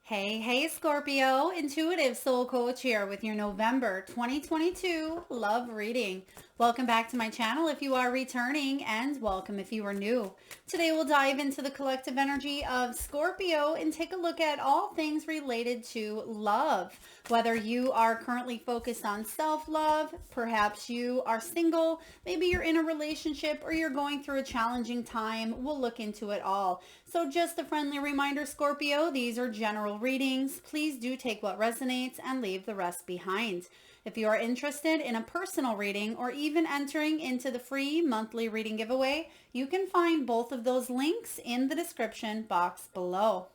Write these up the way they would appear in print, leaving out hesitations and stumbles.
Hey, Scorpio, intuitive soul coach here with your November 2022 love reading. Welcome back to my channel if you are returning, and welcome if you are new. Today we'll dive into the collective energy of Scorpio and take a look at all things related to love. Whether you are currently focused on self-love, perhaps you are single, maybe you're in a relationship, or you're going through a challenging time, we'll look into it all. So just a friendly reminder, Scorpio, these are general readings. Please do take what resonates and leave the rest behind. If you are interested in a personal reading or even entering into the free monthly reading giveaway, you can find both of those links in the description box below.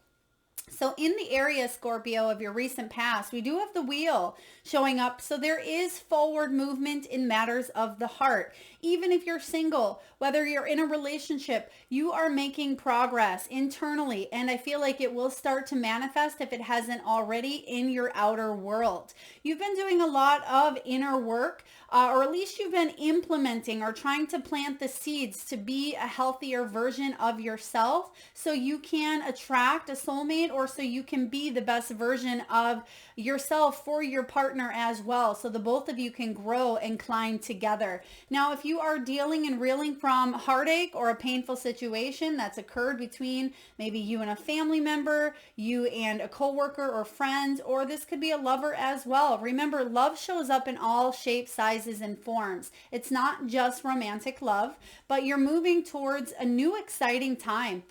So in the area, Scorpio, of your recent past, we do have the wheel showing up. So there is forward movement in matters of the heart. Even if you're single, whether you're in a relationship, you are making progress internally. And I feel like it will start to manifest, if it hasn't already, in your outer world. You've been doing a lot of inner work, or at least you've been implementing or trying to plant the seeds to be a healthier version of yourself so you can attract a soulmate, or so you can be the best version of yourself for your partner as well, so the both of you can grow and climb together. Now, if you are dealing and reeling from heartache or a painful situation that's occurred between maybe you and a family member, you and a coworker or friend, or this could be a lover as well, remember, love shows up in all shapes, sizes, and forms. It's not just romantic love, but you're moving towards a new exciting time.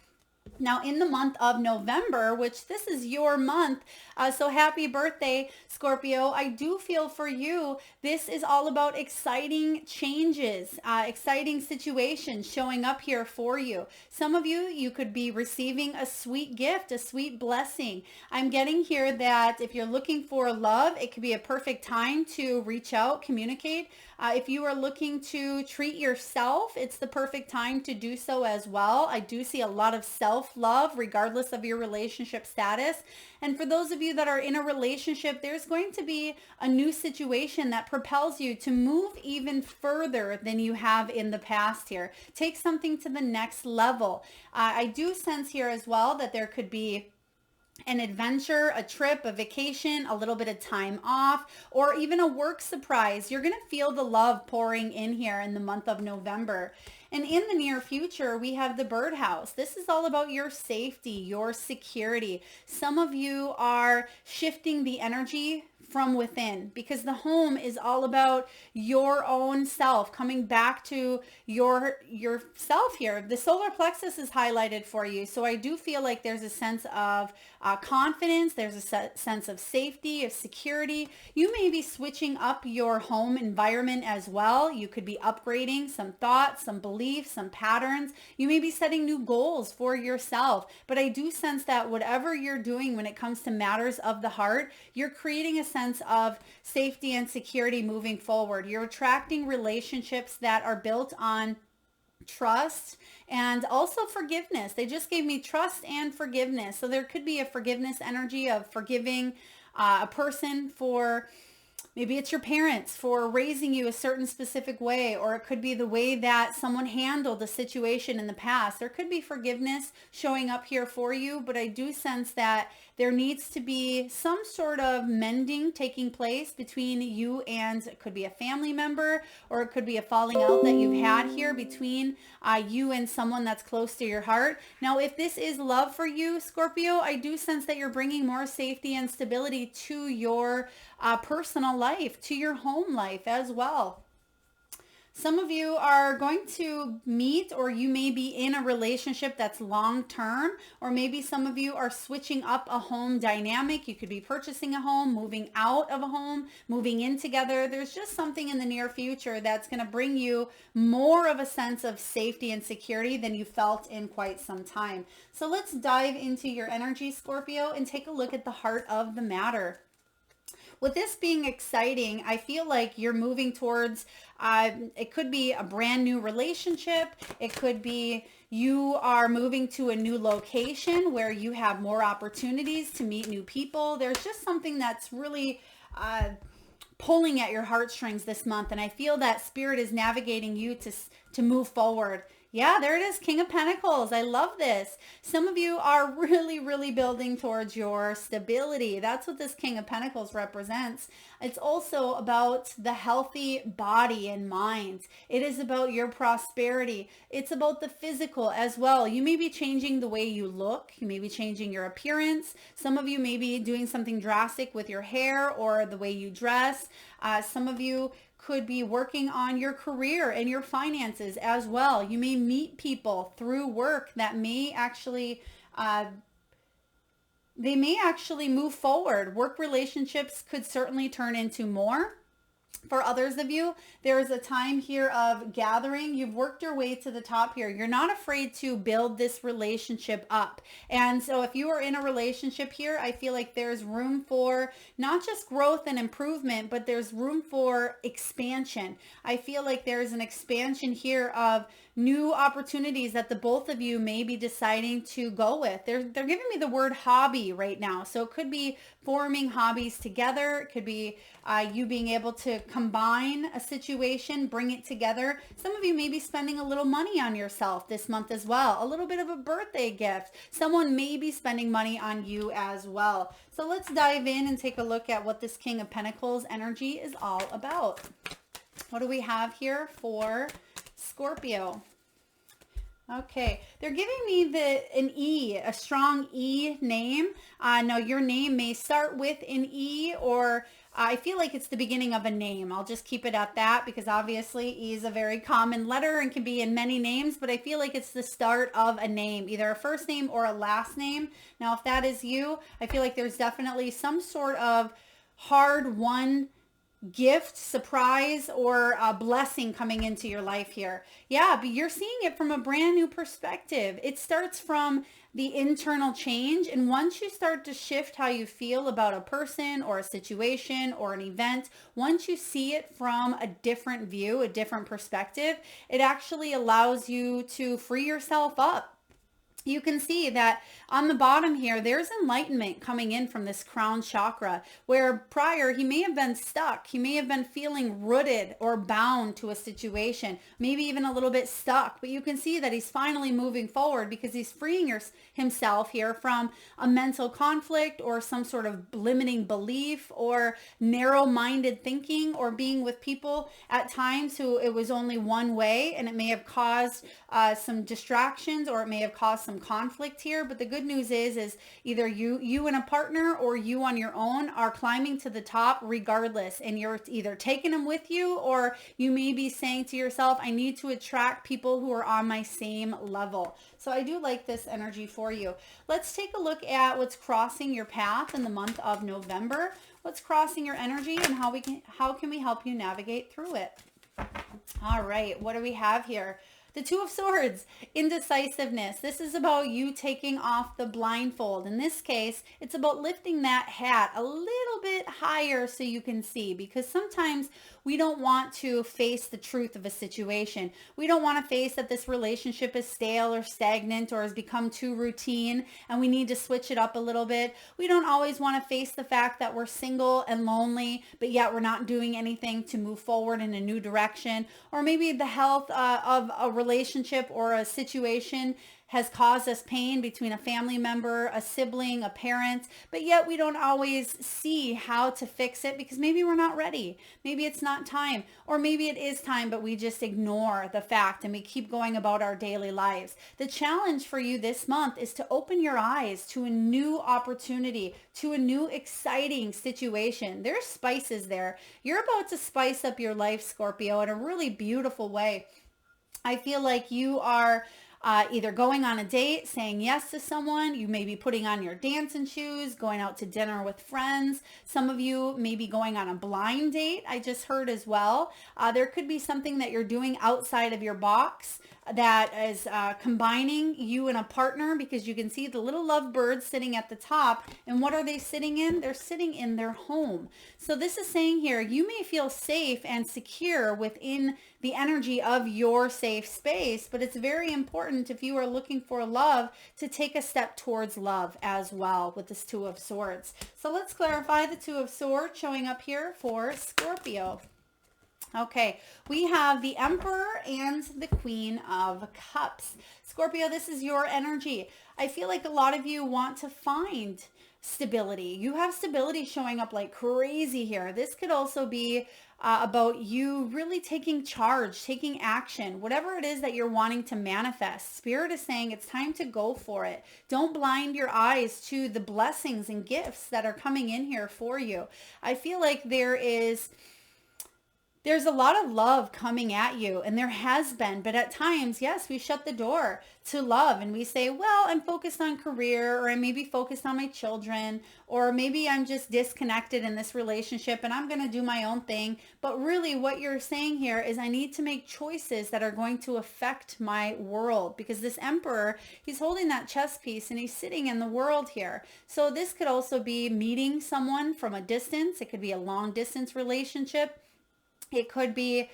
Now, in the month of November, which this is your month, so happy birthday, Scorpio. I do feel for you, this is all about exciting changes, exciting situations showing up here for you. Some of you, you could be receiving a sweet gift, a sweet blessing. I'm getting here that if you're looking for love, it could be a perfect time to reach out, communicate. If you are looking to treat yourself, it's the perfect time to do so as well. I do see a lot of self-love regardless of your relationship status. And for those of you that are in a relationship, there's going to be a new situation that propels you to move even further than you have in the past here. Take something to the next level. I do sense here as well that there could be an adventure, a trip, a vacation, a little bit of time off, or even a work surprise. You're going to feel the love pouring in here in the month of November. And in the near future, we have the birdhouse. This is all about your safety, your security. Some of you are shifting the energy from within, because the home is all about your own self, coming back to yourself here. The solar plexus is highlighted for you. So I do feel like there's a sense of confidence. There's a sense of safety, of security. You may be switching up your home environment as well. You could be upgrading some thoughts, some beliefs, some patterns. You may be setting new goals for yourself. But I do sense that whatever you're doing when it comes to matters of the heart, you're creating a sense of safety and security moving forward. You're attracting relationships that are built on trust and also forgiveness. They just gave me trust and forgiveness. So there could be a forgiveness energy of forgiving a person for, maybe it's your parents for raising you a certain specific way, or it could be the way that someone handled a situation in the past. There could be forgiveness showing up here for you, but I do sense that there needs to be some sort of mending taking place between you and, it could be a family member, or it could be a falling out that you've had here between you and someone that's close to your heart. Now, if this is love for you, Scorpio, I do sense that you're bringing more safety and stability to your personal life, to your home life as well. Some of you are going to meet, or you may be in a relationship that's long-term, or maybe some of you are switching up a home dynamic. You could be purchasing a home, moving out of a home, moving in together. There's just something in the near future that's going to bring you more of a sense of safety and security than you felt in quite some time. So let's dive into your energy, Scorpio, and take a look at the heart of the matter. With this being exciting, I feel like you're moving towards, it could be a brand new relationship. It could be you are moving to a new location where you have more opportunities to meet new people. There's just something that's really pulling at your heartstrings this month. And I feel that spirit is navigating you to move forward. Yeah, there it is, King of Pentacles. I love this. Some of you are really, really building towards your stability. That's what this King of Pentacles represents. It's also about the healthy body and mind. It is about your prosperity. It's about the physical as well. You may be changing the way you look. You may be changing your appearance. Some of you may be doing something drastic with your hair or the way you dress. Some of you could be working on your career and your finances as well. You may meet people through work that may actually they may actually move forward. Work relationships could certainly turn into more. For others of you, there is a time here of gathering. You've worked your way to the top here. You're not afraid to build this relationship up. And so if you are in a relationship here, I feel like there's room for not just growth and improvement, but there's room for expansion. I feel like there's an expansion here of new opportunities that the both of you may be deciding to go with. They're giving me the word hobby right now. So it could be forming hobbies together. It could be you being able to combine a situation, bring it together. Some of you may be spending a little money on yourself this month as well. A little bit of a birthday gift. Someone may be spending money on you as well. So let's dive in and take a look at what this King of Pentacles energy is all about. What do we have here for Scorpio? Okay, they're giving me an E, a strong E name. Now your name may start with an E, or I feel like it's the beginning of a name. I'll just keep it at that because obviously E is a very common letter and can be in many names, but I feel like it's the start of a name, either a first name or a last name. Now, if that is you, I feel like there's definitely some sort of hard-won gift, surprise, or a blessing coming into your life here. Yeah, but you're seeing it from a brand new perspective. It starts from the internal change. And once you start to shift how you feel about a person or a situation or an event, once you see it from a different view, a different perspective, it actually allows you to free yourself up. You can see that on the bottom here, there's enlightenment coming in from this crown chakra, where prior he may have been stuck. He may have been feeling rooted or bound to a situation, maybe even a little bit stuck. But you can see that he's finally moving forward because he's freeing himself here from a mental conflict or some sort of limiting belief or narrow-minded thinking, or being with people at times who it was only one way, and it may have caused some distractions, or it may have caused some conflict here. But the good news is either you and a partner or you on your own are climbing to the top regardless, and you're either taking them with you, or you may be saying to yourself, I need to attract people who are on my same level. So I do like this energy for you. Let's take a look at what's crossing your path in the month of November. What's crossing your energy, and how can we help you navigate through it? All right, what do we have here? The Two of Swords, indecisiveness. This is about you taking off the blindfold. In this case, it's about lifting that hat a little bit higher so you can see, because sometimes we don't want to face the truth of a situation. We don't want to face that this relationship is stale or stagnant or has become too routine and we need to switch it up a little bit. We don't always want to face the fact that we're single and lonely, but yet we're not doing anything to move forward in a new direction. Or maybe the health of a relationship or a situation has caused us pain between a family member, a sibling, a parent, but yet we don't always see how to fix it because maybe we're not ready. Maybe it's not time, or maybe it is time, but we just ignore the fact and we keep going about our daily lives. The challenge for you this month is to open your eyes to a new opportunity, to a new exciting situation. There's spices there. You're about to spice up your life, Scorpio, in a really beautiful way. I feel like you are either going on a date, saying yes to someone. You may be putting on your dancing shoes, going out to dinner with friends. Some of you may be going on a blind date, I just heard as well. There could be something that you're doing outside of your box that is combining you and a partner, because you can see the little lovebirds sitting at the top. And what are they sitting in? They're sitting in their home. So this is saying here, you may feel safe and secure within the energy of your safe space, but it's very important, if you are looking for love, to take a step towards love as well with this Two of Swords. So let's clarify the Two of Swords showing up here for Scorpio. Okay, we have the Emperor and the Queen of Cups. Scorpio, this is your energy. I feel like a lot of you want to find stability. You have stability showing up like crazy here. This could also be about you really taking charge, taking action, whatever it is that you're wanting to manifest. Spirit is saying it's time to go for it. Don't blind your eyes to the blessings and gifts that are coming in here for you. I feel like there's a lot of love coming at you, and there has been, but at times, yes, we shut the door to love and we say, well, I'm focused on career, or I may be focused on my children, or maybe I'm just disconnected in this relationship and I'm going to do my own thing. But really what you're saying here is I need to make choices that are going to affect my world, because this Emperor, he's holding that chess piece and he's sitting in the world here. So this could also be meeting someone from a distance. It could be a long distance relationship. It could be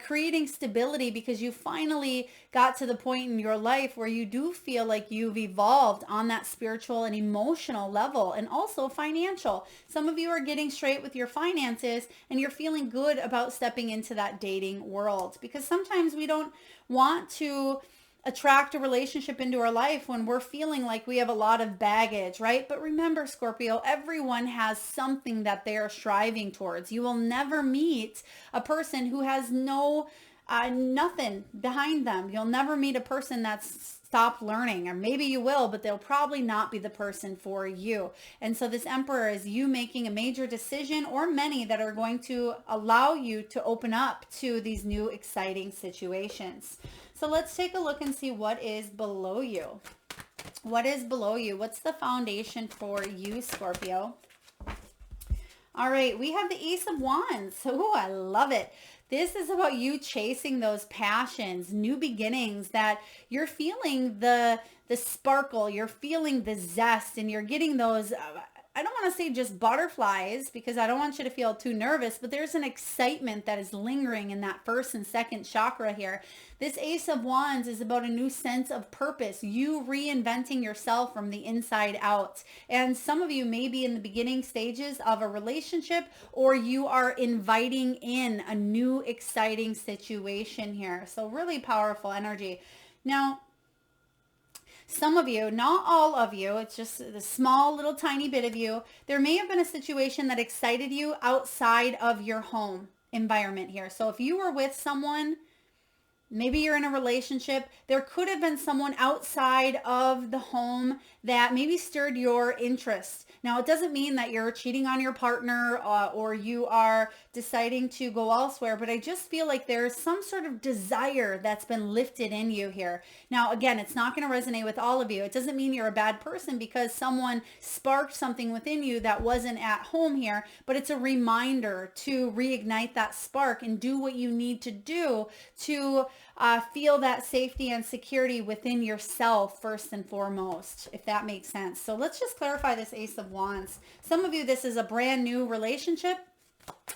creating stability because you finally got to the point in your life where you do feel like you've evolved on that spiritual and emotional level, and also financial. Some of you are getting straight with your finances and you're feeling good about stepping into that dating world, because sometimes we don't want to attract a relationship into our life when we're feeling like we have a lot of baggage, right? But remember, Scorpio, everyone has something that they are striving towards. You will never meet a person who has nothing behind them. You'll never meet a person that's stopped learning, or maybe you will, but they'll probably not be the person for you. And so this Emperor is you making a major decision, or many, that are going to allow you to open up to these new exciting situations. So let's take a look and see what is below you. What is below you? What's the foundation for you, Scorpio? All right, we have the Ace of Wands. Oh, I love it. This is about you chasing those passions, new beginnings, that you're feeling the sparkle, you're feeling the zest, and you're getting those, I don't want to say just butterflies, because I don't want you to feel too nervous, but there's an excitement that is lingering in that first and second chakra here. This Ace of Wands is about a new sense of purpose, you reinventing yourself from the inside out. And some of you may be in the beginning stages of a relationship, or you are inviting in a new exciting situation here. So really powerful energy. Now, some of you, not all of you, it's just a small little tiny bit of you, there may have been a situation that excited you outside of your home environment here. So if you were with someone, maybe you're in a relationship, there could have been someone outside of the home that maybe stirred your interest. Now, it doesn't mean that you're cheating on your partner or you are deciding to go elsewhere, but I just feel like there's some sort of desire that's been lifted in you here. Now, again, it's not going to resonate with all of you. It doesn't mean you're a bad person because someone sparked something within you that wasn't at home here, but it's a reminder to reignite that spark and do what you need to do to feel that safety and security within yourself first and foremost, if that makes sense. So let's just clarify this Ace of Wands. Some of you, this is a brand new relationship.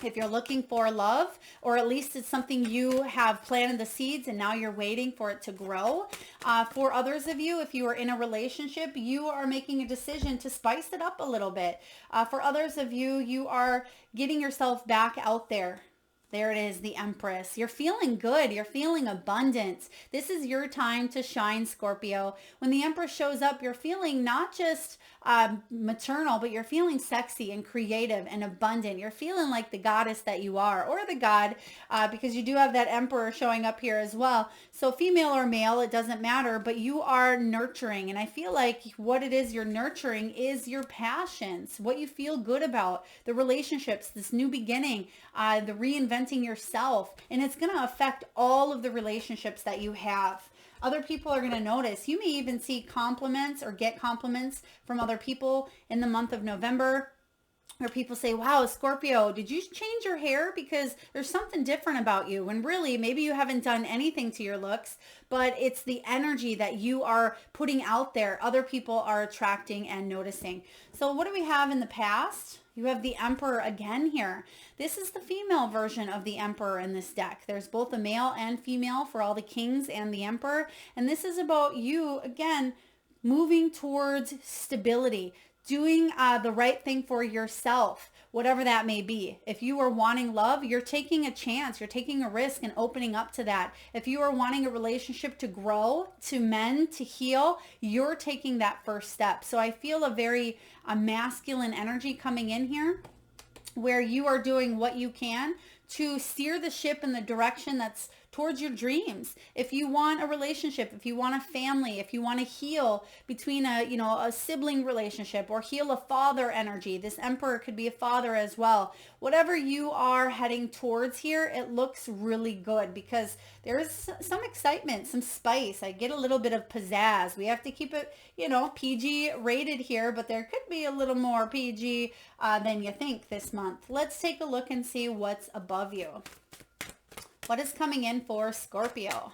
If you're looking for love, or at least it's something you have planted the seeds and now you're waiting for it to grow. For others of you, if you are in a relationship, you are making a decision to spice it up a little bit. For others of you, you are getting yourself back out there. There it is, the Empress. You're feeling good. You're feeling abundant. This is your time to shine, Scorpio. When the Empress shows up, you're feeling not just maternal, but you're feeling sexy and creative and abundant. You're feeling like the goddess that you are, or the god, because you do have that Emperor showing up here as well. So female or male, it doesn't matter, but you are nurturing. And I feel like what it is you're nurturing is your passions, what you feel good about, the relationships, this new beginning, the reinventing yourself. And it's going to affect all of the relationships that you have. Other people are going to notice. You may even see compliments or get compliments from other people in the month of November, where people say, wow, Scorpio, did you change your hair? Because there's something different about you. When really, maybe you haven't done anything to your looks, but it's the energy that you are putting out there. Other people are attracting and noticing. So what do we have in the past? You have the Emperor again here. This is the female version of the Emperor in this deck. There's both a male and female for all the kings and the Emperor. And this is about you, again, moving towards stability, doing the right thing for yourself, whatever that may be. If you are wanting love, you're taking a chance, you're taking a risk and opening up to that. If you are wanting a relationship to grow, to mend, to heal, you're taking that first step. So I feel a masculine energy coming in here, where you are doing what you can to steer the ship in the direction that's towards your dreams. If you want a relationship, if you want a family, if you want to heal between a sibling relationship, or heal a father energy, this Emperor could be a father as well. Whatever you are heading towards here, it looks really good, because there's some excitement, some spice. I get a little bit of pizzazz. We have to keep it, PG rated here, but there could be a little more PG than you think this month. Let's take a look and see what's above you. What is coming in for Scorpio?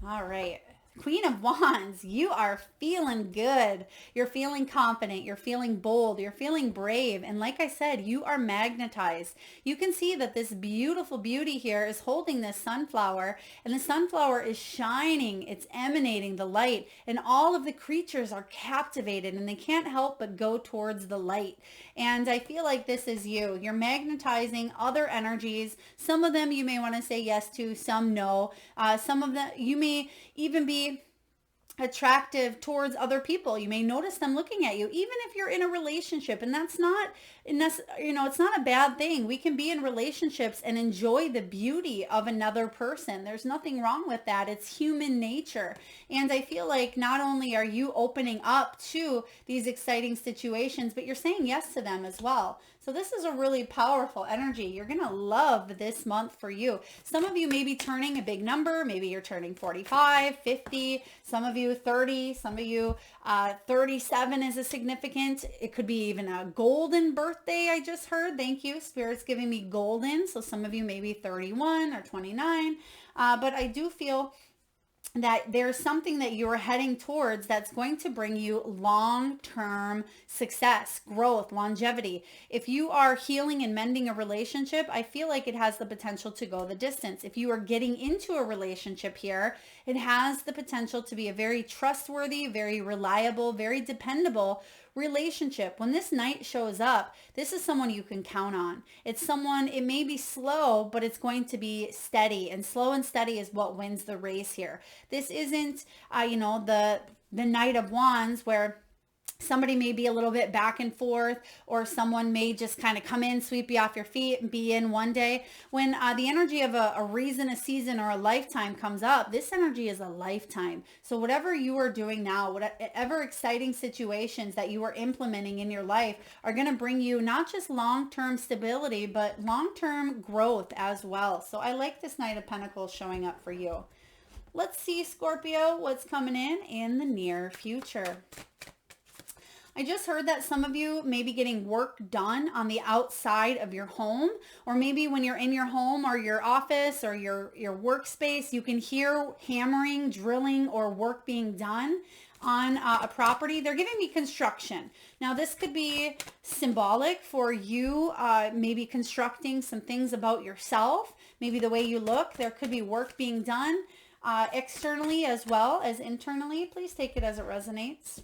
All right. Queen of Wands, you are feeling good. You're feeling confident. You're feeling bold. You're feeling brave. And like I said, you are magnetized. You can see that this beautiful beauty here is holding this sunflower, and the sunflower is shining. It's emanating the light, and all of the creatures are captivated, and they can't help but go towards the light. And I feel like this is you. You're magnetizing other energies. Some of them you may want to say yes to, some no. Some of them you may even be attractive towards other people. You may notice them looking at you, even if you're in a relationship, and that's not, it's not a bad thing. We can be in relationships and enjoy the beauty of another person. There's nothing wrong with that. It's human nature. And I feel like not only are you opening up to these exciting situations, but you're saying yes to them as well. So this is a really powerful energy. You're going to love this month for you. Some of you may be turning a big number. Maybe you're turning 45, 50, some of you 30, some of you 37 is a significant. It could be even a golden birthday, I just heard. Thank you. Spirit's giving me golden. So some of you may be 31 or 29. But I do feel that there's something that you're heading towards that's going to bring you long-term success, growth, longevity. If you are healing and mending a relationship, I feel like it has the potential to go the distance. If you are getting into a relationship here, it has the potential to be a very trustworthy, very reliable, very dependable relationship. When this knight shows up, this is someone you can count on. It's someone, it may be slow, but it's going to be steady, and slow and steady is what wins the race here. This isn't, the Knight of Wands where somebody may be a little bit back and forth, or someone may just kind of come in, sweep you off your feet, and be in one day. When the energy of a reason, a season, or a lifetime comes up, this energy is a lifetime. So whatever you are doing now, whatever exciting situations that you are implementing in your life are going to bring you not just long-term stability, but long-term growth as well. So I like this Knight of Pentacles showing up for you. Let's see, Scorpio, what's coming in the near future. I just heard that some of you may be getting work done on the outside of your home, or maybe when you're in your home or your office or your workspace, you can hear hammering, drilling, or work being done on a property. They're giving me construction. Now this could be symbolic for you, maybe constructing some things about yourself, maybe the way you look. There could be work being done externally as well as internally. Please take it as it resonates.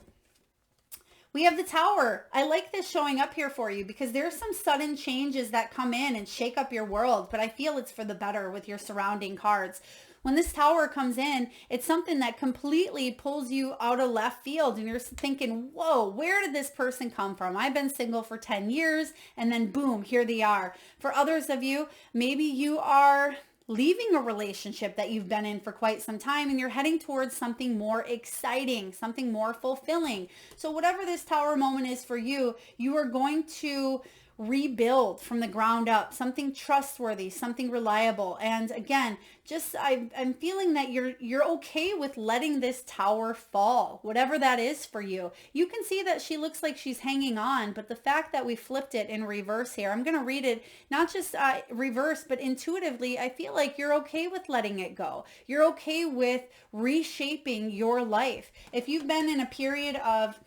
We have the Tower. I like this showing up here for you because there's some sudden changes that come in and shake up your world, but I feel it's for the better with your surrounding cards. When this Tower comes in, it's something that completely pulls you out of left field, and you're thinking, whoa, where did this person come from? I've been single for 10 years, and then boom, here they are. For others of you, maybe you are leaving a relationship that you've been in for quite some time, and you're heading towards something more exciting, something more fulfilling. So whatever this Tower moment is for you, you are going to rebuild from the ground up, something trustworthy, something reliable. And again, just I'm feeling that you're okay with letting this Tower fall, whatever that is for you. You can see that she looks like she's hanging on, but the fact that we flipped it in reverse here, I'm going to read it not just reverse, but intuitively, I feel like you're okay with letting it go. You're okay with reshaping your life. If you've been in a period of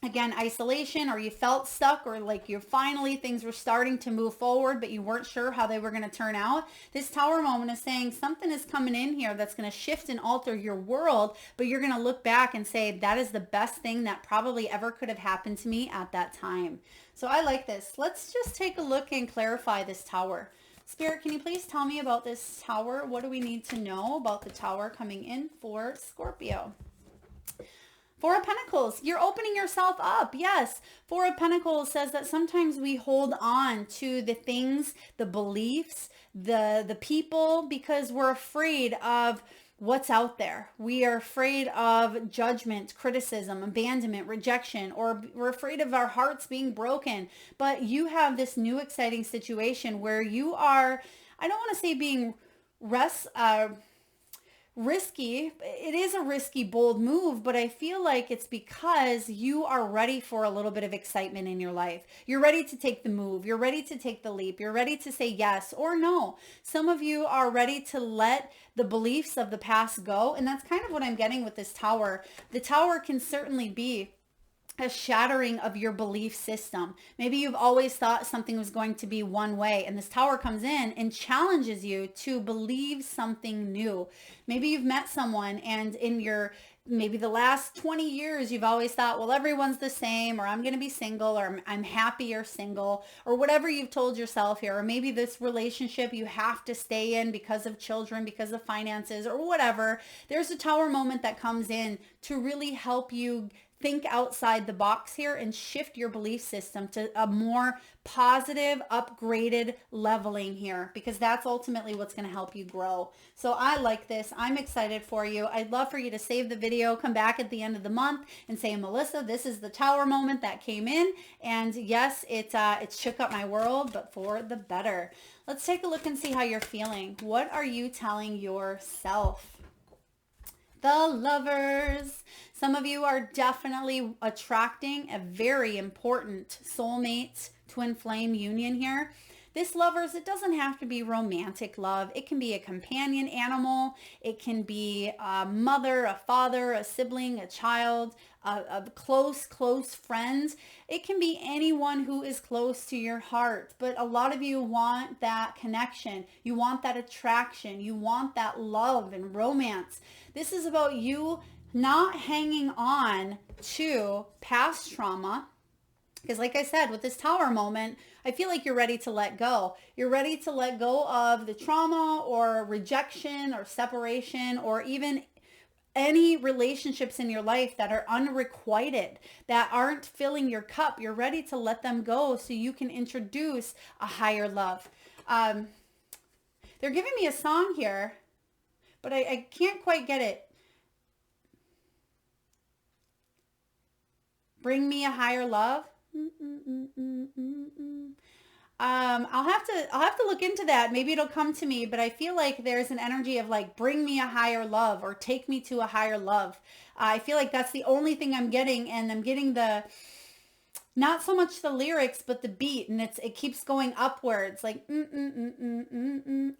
again, isolation, or you felt stuck, or like you're finally, things were starting to move forward, but you weren't sure how they were going to turn out. This Tower moment is saying something is coming in here that's going to shift and alter your world, but you're going to look back and say, that is the best thing that probably ever could have happened to me at that time. So I like this. Let's just take a look and clarify this Tower. Spirit, can you please tell me about this Tower? What do we need to know about the Tower coming in for Scorpio? Four of Pentacles, you're opening yourself up. Yes. Four of Pentacles says that sometimes we hold on to the things, the beliefs, the people, because we're afraid of what's out there. We are afraid of judgment, criticism, abandonment, rejection, or we're afraid of our hearts being broken. But you have this new exciting situation where you are, I don't want to say being risky. It is a risky, bold move, but I feel like it's because you are ready for a little bit of excitement in your life. You're ready to take the move. You're ready to take the leap. You're ready to say yes or no. Some of you are ready to let the beliefs of the past go. And that's kind of what I'm getting with this Tower. The Tower can certainly be a shattering of your belief system. Maybe you've always thought something was going to be one way, and this Tower comes in and challenges you to believe something new. Maybe you've met someone, and in your maybe the last 20 years, you've always thought, well, everyone's the same, or I'm going to be single, or I'm happy or single, or whatever you've told yourself here. Or maybe this relationship you have to stay in because of children, because of finances, or whatever. There's a Tower moment that comes in to really help you think outside the box here and shift your belief system to a more positive, upgraded leveling here, because that's ultimately what's going to help you grow. So I like this. I'm excited for you. I'd love for you to save the video, come back at the end of the month and say, Melissa, this is the Tower moment that came in. And yes, it shook up my world, but for the better. Let's take a look and see how you're feeling. What are you telling yourself? The Lovers. Some of you are definitely attracting a very important soulmate, twin flame union here. This Lovers, it doesn't have to be romantic love. It can be a companion animal. It can be a mother, a father, a sibling, a child, a close friend. It can be anyone who is close to your heart. But a lot of you want that connection. You want that attraction. You want that love and romance. This is about you not hanging on to past trauma. Because like I said, with this Tower moment, I feel like you're ready to let go. You're ready to let go of the trauma or rejection or separation, or even any relationships in your life that are unrequited, that aren't filling your cup. You're ready to let them go so you can introduce a higher love. They're giving me a song here, but I can't quite get it. Bring me a higher love. I'll have to look into that. Maybe it'll come to me, but I feel like there's an energy of like, bring me a higher love, or take me to a higher love. I feel like that's the only thing I'm getting, and I'm getting the, not so much the lyrics, but the beat, and it keeps going upwards, like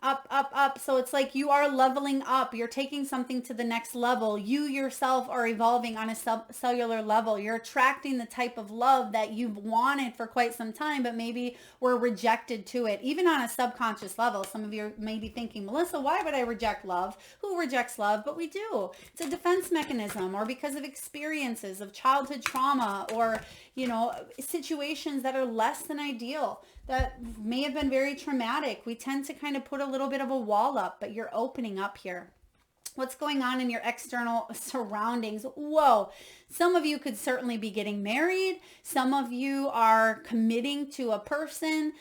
up. So it's like you are leveling up. You're taking something to the next level. You yourself are evolving on a cellular level. You're attracting the type of love that you've wanted for quite some time, but maybe were rejected to it, even on a subconscious level. Some of you may be thinking, Melissa, why would I reject love? Who rejects love? But we do. It's a defense mechanism, or because of experiences of childhood trauma, or situations that are less than ideal, that may have been very traumatic. We tend to kind of put a little bit of a wall up, but you're opening up here. What's going on in your external surroundings? Whoa. Some of you could certainly be getting married. Some of you are committing to a person.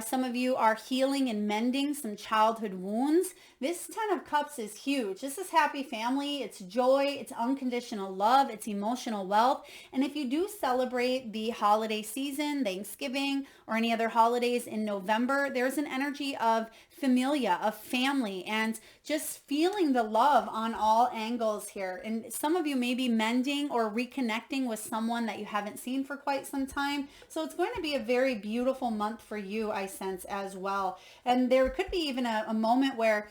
Some of you are healing and mending some childhood wounds. This 10 of Cups is huge. This is happy family. It's joy. It's unconditional love. It's emotional wealth. And if you do celebrate the holiday season, Thanksgiving, or any other holidays in November, there's an energy of familia, of family, and just feeling the love on all angles here. And some of you may be mending or reconnecting with someone that you haven't seen for quite some time. So it's going to be a very beautiful month for you, I sense, as well. And there could be even a moment where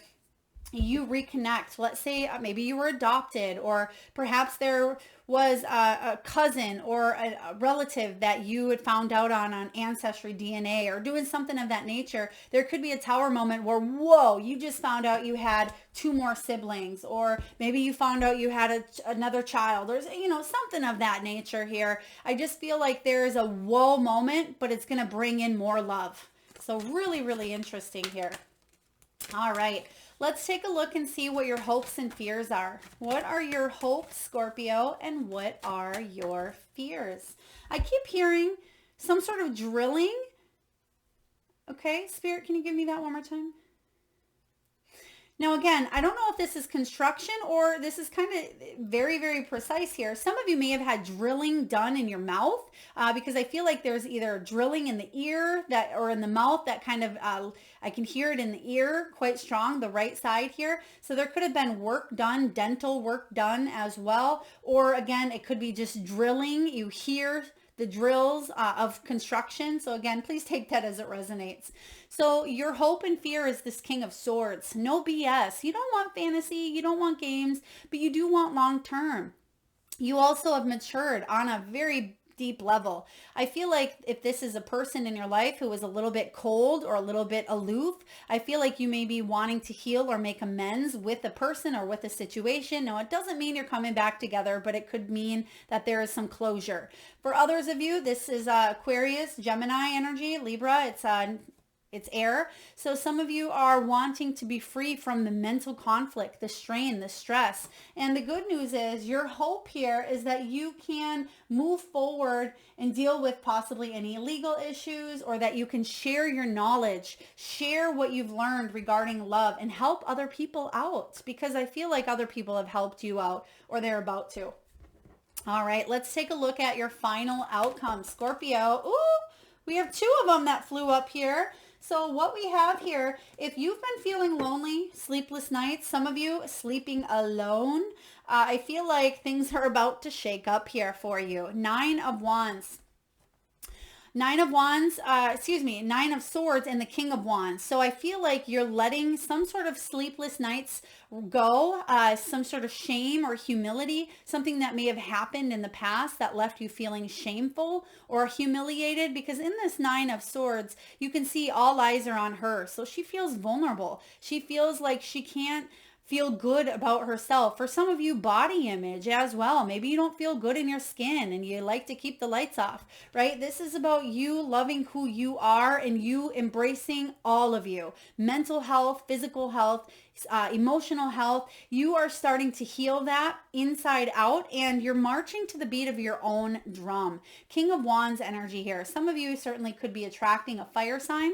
you reconnect. Let's say maybe you were adopted, or perhaps there was a cousin or a relative that you had found out on Ancestry DNA, or doing something of that nature. There could be a tower moment where, whoa, you just found out you had two more siblings, or maybe you found out you had another child, or something of that nature here. I just feel like there is a whoa moment, but it's going to bring in more love. So really, really interesting here. All right, let's take a look and see what your hopes and fears are. What are your hopes, Scorpio, and what are your fears? I keep hearing some sort of drilling. Okay, Spirit, can you give me that one more time? Now, again, I don't know if this is construction or this is kind of very, very precise here. Some of you may have had drilling done in your mouth because I feel like there's either drilling in the ear that or in the mouth that kind of, I can hear it in the ear quite strong, the right side here. So there could have been work done, dental work done as well. Or again, it could be just drilling. You hear the drills of construction. So again, please take that as it resonates. So your hope and fear is this King of Swords. No BS. You don't want fantasy. You don't want games, but you do want long term. You also have matured on a very deep level. I feel like if this is a person in your life who is a little bit cold or a little bit aloof, I feel like you may be wanting to heal or make amends with a person or with a situation. Now, it doesn't mean you're coming back together, but it could mean that there is some closure. For others of you, this is Aquarius, Gemini energy, Libra. It's air. So some of you are wanting to be free from the mental conflict, the strain, the stress. And the good news is your hope here is that you can move forward and deal with possibly any legal issues, or that you can share your knowledge, share what you've learned regarding love, and help other people out, because I feel like other people have helped you out or they're about to. All right, let's take a look at your final outcome, Scorpio. Ooh, we have two of them that flew up here. So what we have here, if you've been feeling lonely, sleepless nights, some of you sleeping alone, I feel like things are about to shake up here for you. Nine of Wands. Nine of Swords and the King of Wands. So I feel like you're letting some sort of sleepless nights go, some sort of shame or humility, something that may have happened in the past that left you feeling shameful or humiliated, because in this Nine of Swords, you can see all eyes are on her. So she feels vulnerable. She feels like she can't feel good about herself. For some of you, body image as well. Maybe you don't feel good in your skin and you like to keep the lights off, right? This is about you loving who you are and you embracing all of you. Mental health, physical health, emotional health. You are starting to heal that inside out, and you're marching to the beat of your own drum. King of Wands energy here. Some of you certainly could be attracting a fire sign.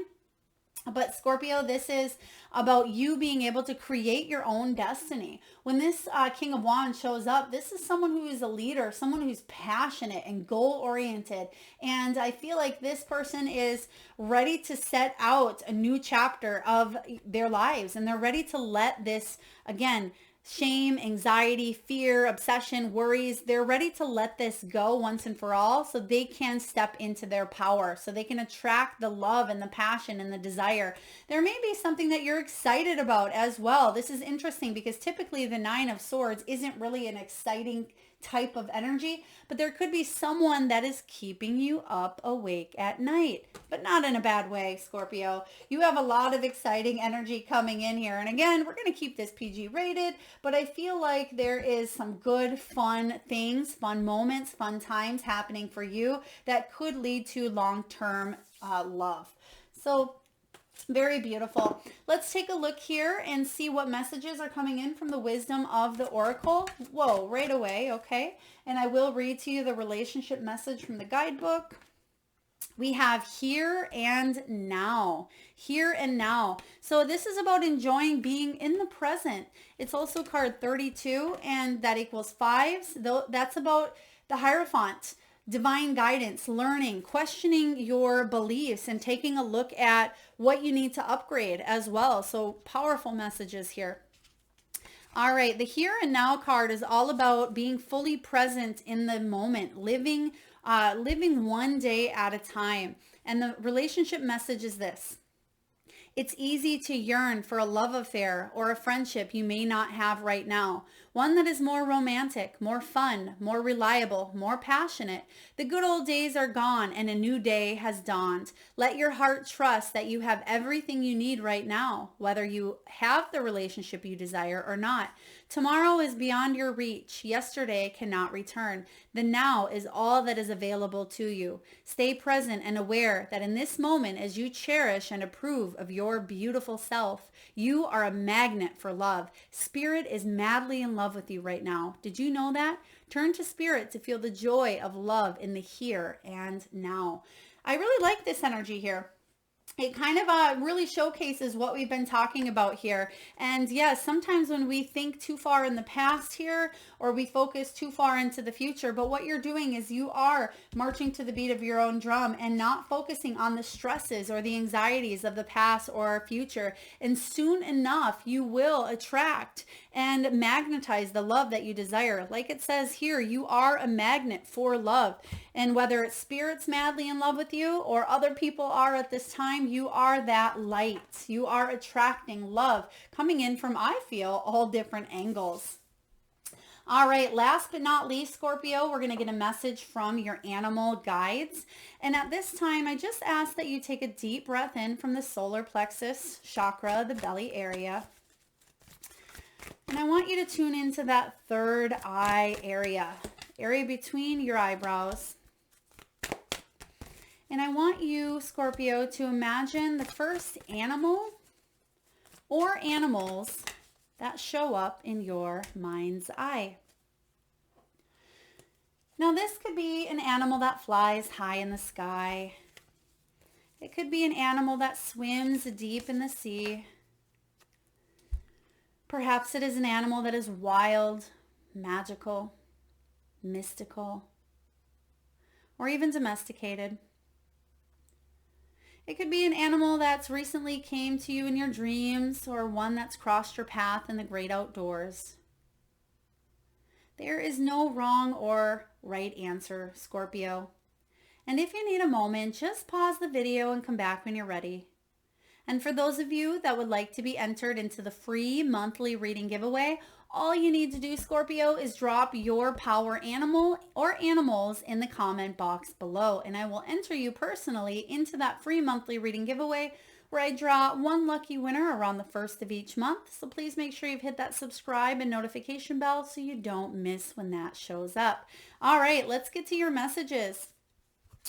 But Scorpio, this is about you being able to create your own destiny. When this King of Wands shows up, this is someone who is a leader, someone who's passionate and goal-oriented. And I feel like this person is ready to set out a new chapter of their lives. And they're ready to let this, again, shame, anxiety, fear, obsession, worries, they're ready to let this go once and for all, so they can step into their power, so they can attract the love and the passion and the desire. There may be something that you're excited about as well. This is interesting because typically the Nine of Swords isn't really an exciting type of energy, but there could be someone that is keeping you up awake at night, but not in a bad way, Scorpio. You have a lot of exciting energy coming in here. And again, we're going to keep this PG rated, but I feel like there is some good, fun things, fun moments, fun times happening for you that could lead to long-term love. So very beautiful. Let's take a look here and see what messages are coming in from the wisdom of the Oracle. Whoa, right away. Okay. And I will read to you the relationship message from the guidebook. We have here and now. Here and now. So this is about enjoying being in the present. It's also card 32, and that equals 5s. That's about the Hierophant. Divine guidance, learning, questioning your beliefs, and taking a look at what you need to upgrade as well. So powerful messages here. All right, the here and now card is all about being fully present in the moment, living one day at a time. And the relationship message is this: It's easy to yearn for a love affair or a friendship you may not have right now. One that is more romantic, more fun, more reliable, more passionate. The good old days are gone and a new day has dawned. Let your heart trust that you have everything you need right now, whether you have the relationship you desire or not. Tomorrow is beyond your reach. Yesterday cannot return. The now is all that is available to you. Stay present and aware that in this moment, as you cherish and approve of your beautiful self, you are a magnet for love. Spirit is madly in love with you right now. Did you know that? Turn to Spirit to feel the joy of love in the here and now. I really like this energy here. It kind of really showcases what we've been talking about here. And yes, sometimes when we think too far in the past here, or we focus too far into the future, but what you're doing is you are marching to the beat of your own drum and not focusing on the stresses or the anxieties of the past or future. And soon enough, you will attract and magnetize the love that you desire. Like it says here, you are a magnet for love. And whether it's Spirit's madly in love with you or other people are at this time, you are that light. You are attracting love coming in from, I feel, all different angles. All right, last but not least, Scorpio, we're going to get a message from your animal guides. And at this time, I just ask that you take a deep breath in from the solar plexus chakra, the belly area. And I want you to tune into that third eye area between your eyebrows. And I want you, Scorpio, to imagine the first animal or animals that show up in your mind's eye. Now, this could be an animal that flies high in the sky. It could be an animal that swims deep in the sea. Perhaps it is an animal that is wild, magical, mystical, or even domesticated. It could be an animal that's recently came to you in your dreams or one that's crossed your path in the great outdoors. There is no wrong or right answer, Scorpio. And if you need a moment, just pause the video and come back when you're ready. And for those of you that would like to be entered into the free monthly reading giveaway, all you need to do, Scorpio, is drop your power animal or animals in the comment box below, and I will enter you personally into that free monthly reading giveaway where I draw one lucky winner around the first of each month. So please make sure you've hit that subscribe and notification bell so you don't miss when that shows up. All right, let's get to your messages.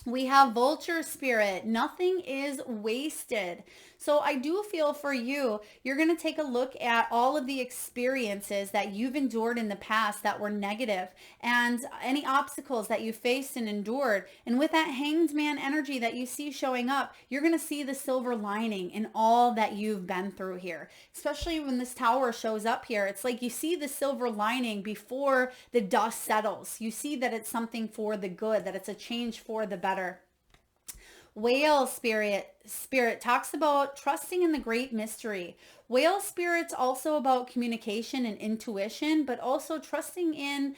We have vulture spirit. Nothing is wasted. So I do feel for you, you're going to take a look at all of the experiences that you've endured in the past that were negative and any obstacles that you faced and endured. And with that hanged man energy that you see showing up, you're going to see the silver lining in all that you've been through here. Especially when this tower shows up here, it's like you see the silver lining before the dust settles. You see that it's something for the good, that it's a change for the better. Whale spirit talks about trusting in the great mystery. Whale spirit's also about communication and intuition, but also trusting in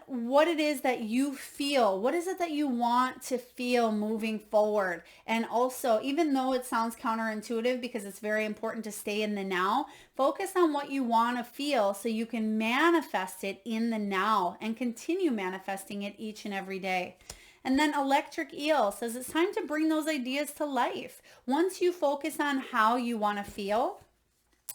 what it is that you feel. What is it that you want to feel moving forward? And also, even though it sounds counterintuitive because it's very important to stay in the now, focus on what you want to feel so you can manifest it in the now and continue manifesting it each and every day. And then electric eel says it's time to bring those ideas to life. Once you focus on how you want to feel,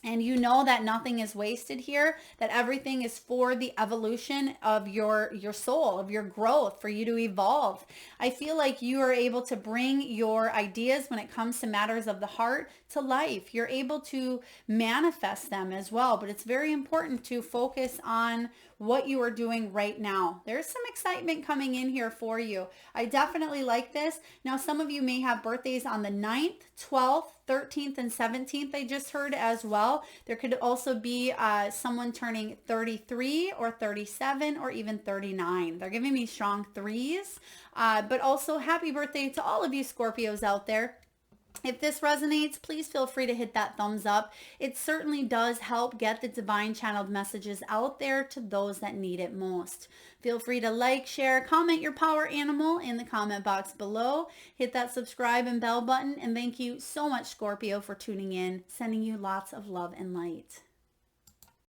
and you know that nothing is wasted here, that everything is for the evolution of your soul, of your growth, for you to evolve. I feel like you are able to bring your ideas when it comes to matters of the heart to life. You're able to manifest them as well, but it's very important to focus on what you are doing right now. There's some excitement coming in here for you. I definitely like this. Now, some of you may have birthdays on the 9th, 12th, 13th, and 17th, I just heard as well. There could also be someone turning 33 or 37 or even 39. They're giving me strong threes, but also happy birthday to all of you Scorpios out there. If this resonates, please feel free to hit that thumbs up. It certainly does help get the divine channeled messages out there to those that need it most. Feel free to like, share, comment your power animal in the comment box below. Hit that subscribe and bell button. And thank you so much, Scorpio, for tuning in. Sending you lots of love and light.